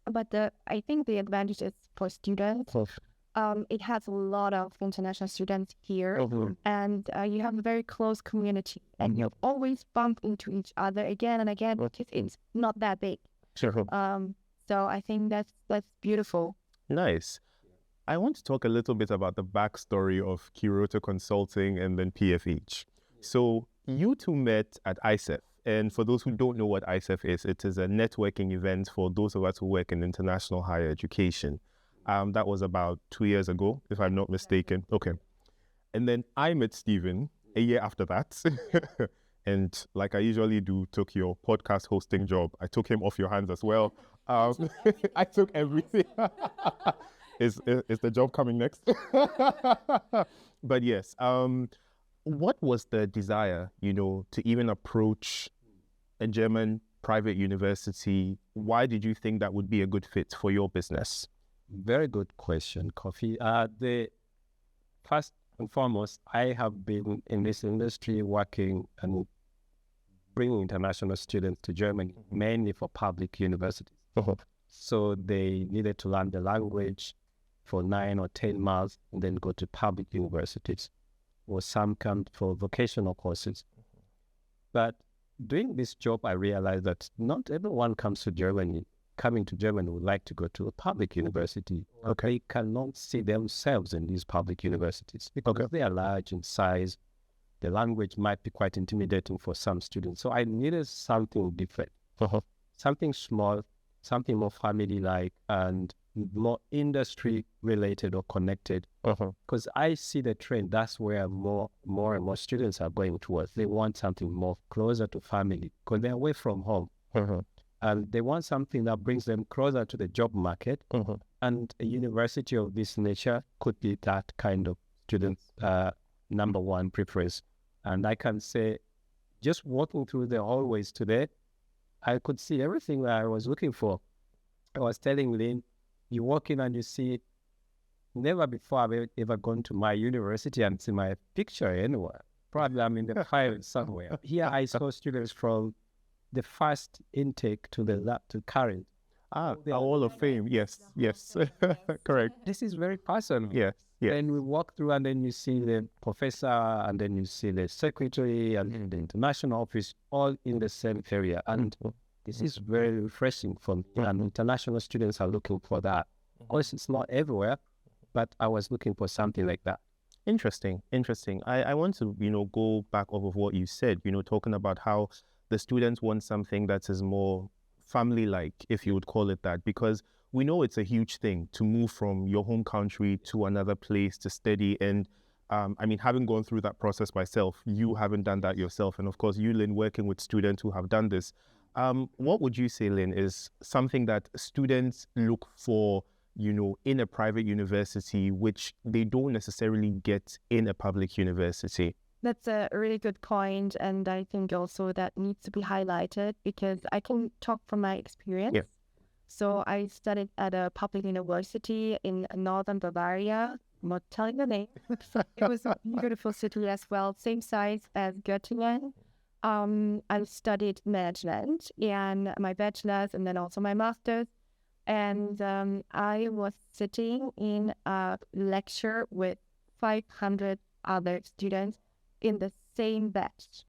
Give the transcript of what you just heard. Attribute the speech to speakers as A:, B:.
A: But I think the advantage is for students. It has a lot of international students here, and you have a very close community, and you always bump into each other again and again because it's not that big. So I think that's beautiful.
B: Nice. I want to talk a little bit about the backstory of Kiroto Consulting and then PFH. So you two met at ISEF. And for those who don't know what ISEF is, it is a networking event for those of us who work in international higher education. That was about 2 years ago, if I'm not mistaken. Okay. And then I met Stephen a year after that. And like I usually do, took your podcast hosting job. I took him off your hands as well. I took everything. Is the job coming next? But yes, what was the desire, to even approach a German private university? Why did you think that would be a good fit for your business?
C: Very good question, Kofi. The first and foremost, I have been in this industry working and bringing international students to Germany, mainly for public universities. So they needed to learn the language for 9 or 10 months and then go to public universities, or some come for vocational courses. But doing this job, I realized that not everyone comes to Germany. Coming to Germany would like to go to a public university. They cannot see themselves in these public universities because they are large in size. The language might be quite intimidating for some students. So I needed something different, something small, something more family-like and more industry-related or connected. Because I see the trend, that's where more and more students are going towards. They want something more closer to family because they're away from home. And they want something that brings them closer to the job market. And a university of this nature could be that kind of student number one preference. And I can say, just walking through the hallways today, I could see everything that I was looking for. I was telling Lynn, you walk in and you see, never before have I ever gone to my university and see my picture anywhere. Probably I'm in the file somewhere. Here I saw students from the first intake to the lab to current.
B: The Hall of Fame. Yes. Correct.
C: This is very personal.
B: Yes.
C: And we walk through and then you see the professor and then you see the secretary and the international office all in the same area. And this is very refreshing for me. And international students are looking for that. Of course, it's not everywhere, but I was looking for something like that.
B: Interesting. I want to, go back off of what you said, talking about how the students want something that is more family-like, if you would call it that, because we know it's a huge thing to move from your home country to another place to study. And having gone through that process myself, you haven't done that yourself. And of course, you, Lynn, working with students who have done this. What would you say, Lynn, is something that students look for, in a private university, which they don't necessarily get in a public university?
A: That's a really good point, and I think also that needs to be highlighted because I can talk from my experience.
B: Yeah.
A: So I studied at a public university in northern Bavaria. I'm not telling the name. It was a beautiful city as well, same size as Göttingen. I studied management and my bachelor's and then also my master's. And I was sitting in a lecture with 500 other students in the same batch.